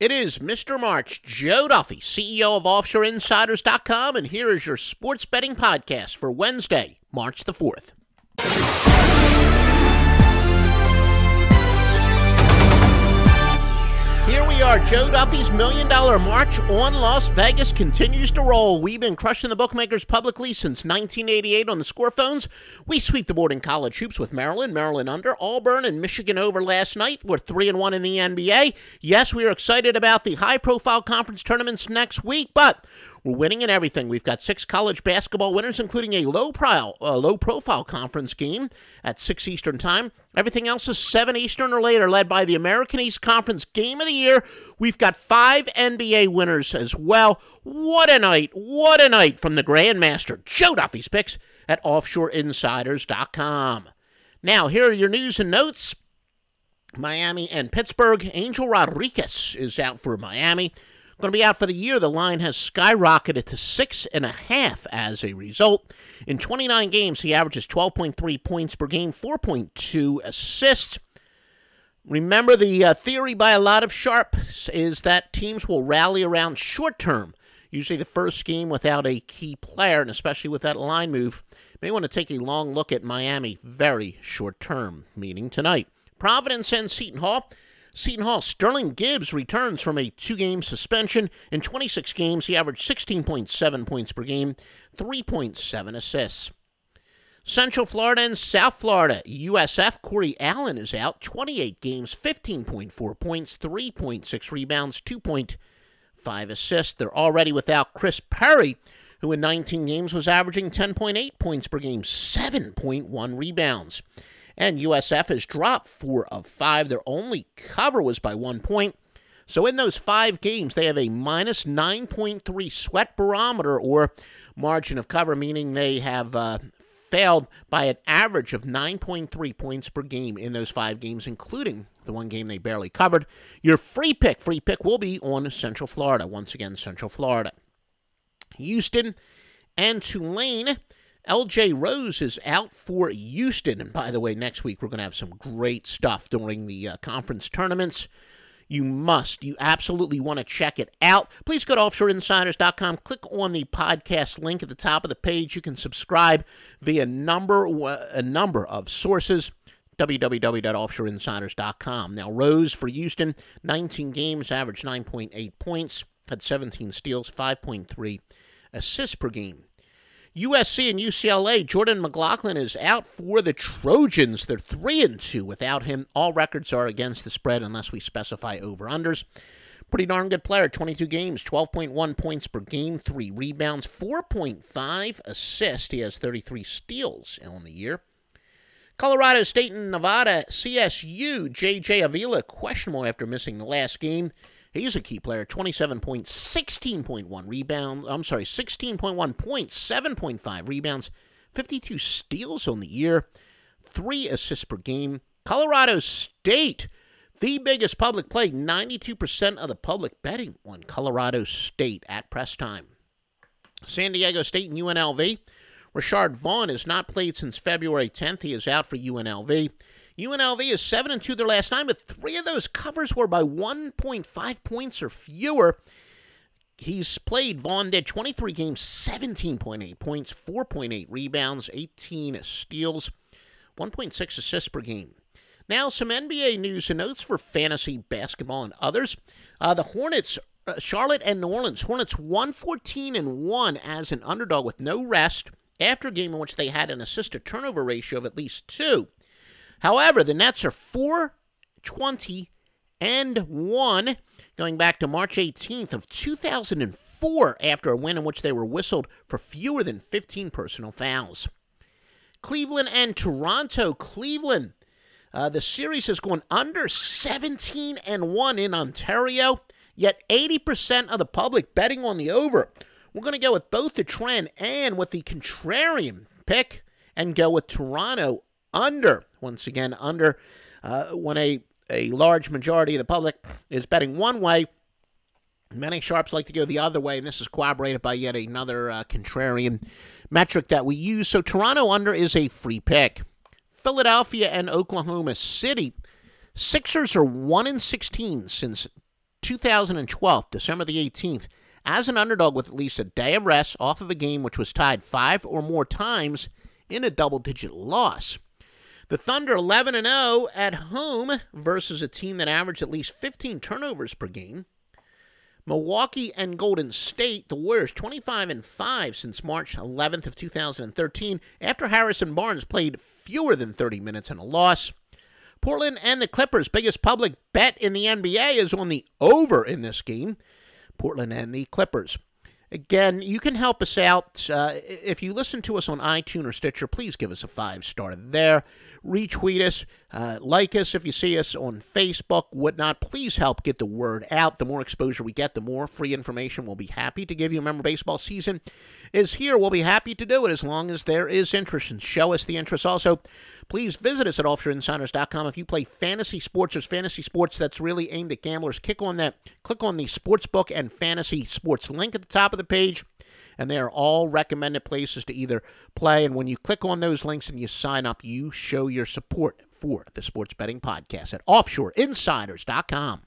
It is Mr. March, Joe Duffy, CEO of OffshoreInsiders.com, and here is your sports betting podcast for Wednesday, March the 4th. Here we are. Joe Duffy's $1 Million March on Las Vegas continues to roll. We've been crushing the bookmakers publicly since 1988 on the score phones. We sweep the board in college hoops with Maryland under, Auburn, and Michigan over last night. We're 3-1 in the NBA. Yes, we are excited about the high-profile conference tournaments next week, but we're winning in everything. We've got 6 college basketball winners, including a low-profile conference game at 6 Eastern time. Everything else is 7 Eastern or later, led by the American East Conference Game of the Year. We've got 5 NBA winners as well. What a night from the Grandmaster, Joe Duffy's picks at OffshoreInsiders.com. Now, here are your news and notes. Miami and Pittsburgh. Angel Rodriguez is out for Miami. Going to be out for the year. The line has skyrocketed to 6.5 as a result. In 29 games, he averages 12.3 points per game, 4.2 assists. Remember, the theory by a lot of sharps is that teams will rally around short term. Usually the first game without a key player, and especially with that line move, may want to take a long look at Miami very short term, meaning tonight. Providence and Seton Hall. Seton Hall, Sterling Gibbs returns from a 2-game suspension. In 26 games, he averaged 16.7 points per game, 3.7 assists. Central Florida and South Florida. USF, Corey Allen is out. 28 games, 15.4 points, 3.6 rebounds, 2.5 assists. They're already without Chris Perry, who in 19 games was averaging 10.8 points per game, 7.1 rebounds. And USF has dropped 4 of 5. Their only cover was by 1 point. So in those 5 games, they have a minus 9.3 sweat barometer, or margin of cover, meaning they have failed by an average of 9.3 points per game in those 5 games, including the 1 game they barely covered. Your free pick will be on Central Florida. Once again, Central Florida. Houston and Tulane. L.J. Rose is out for Houston. And by the way, next week we're going to have some great stuff during the conference tournaments. You absolutely want to check it out. Please go to OffshoreInsiders.com. Click on the podcast link at the top of the page. You can subscribe via a number of sources. www.OffshoreInsiders.com. Now, Rose for Houston, 19 games, averaged 9.8 points, had 17 steals, 5.3 assists per game. USC and UCLA, Jordan McLaughlin is out for the Trojans. They're 3-2 without him. All records are against the spread unless we specify over-unders. Pretty darn good player, 22 games, 12.1 points per game, 3 rebounds, 4.5 assists. He has 33 steals on the year. Colorado State and Nevada, CSU, J.J. Avila, questionable after missing the last game. He's a key player, 27 points, 16.1 points, 7.5 rebounds, 52 steals on the year, 3 assists per game. Colorado State, the biggest public play, 92% of the public betting on Colorado State at press time. San Diego State and UNLV. Rashard Vaughn has not played since February 10th. He is out for UNLV. UNLV is 7-2 their last 9, but 3 of those covers were by 1.5 points or fewer. He's played, Vaughn did 23 games, 17.8 points, 4.8 rebounds, 18 steals, 1.6 assists per game. Now, some NBA news and notes for fantasy basketball and others. The Hornets, Charlotte and New Orleans. Hornets 114-1 as an underdog with no rest after a game in which they had an assist-to-turnover ratio of at least 2. However, the Nets are 4-20-1, going back to March 18th of 2004 after a win in which they were whistled for fewer than 15 personal fouls. Cleveland and Toronto. Cleveland, the series has gone under 17-1 in Ontario, yet 80% of the public betting on the over. We're going to go with both the trend and with the contrarian pick and go with Toronto under. Once again, under when a large majority of the public is betting one way. Many sharps like to go the other way, and this is corroborated by yet another contrarian metric that we use. So Toronto under is a free pick. Philadelphia and Oklahoma City. Sixers are 1-16 since 2012, December the 18th, as an underdog with at least a day of rest off of a game which was tied 5 or more times in a double-digit loss. The Thunder 11-0 at home versus a team that averaged at least 15 turnovers per game. Milwaukee and Golden State, the Warriors 25-5 since March 11th of 2013 after Harrison Barnes played fewer than 30 minutes in a loss. Portland and the Clippers' biggest public bet in the NBA is on the over in this game. Portland and the Clippers. Again, you can help us out. If you listen to us on iTunes or Stitcher, please give us a 5-star there. Retweet us. Like us if you see us on Facebook, whatnot. Please help get the word out. The more exposure we get, the more free information we'll be happy to give you. Remember, baseball season is here. We'll be happy to do it as long as there is interest, and show us the interest. Also, please visit us at offshoreinsiders.com. If you play fantasy sports, there's fantasy sports that's really aimed at gamblers. Click on the sportsbook and fantasy sports link at the top of the page, and they are all recommended places to either play. And when you click on those links and you sign up, you show your support for the Sports Betting Podcast at offshoreinsiders.com.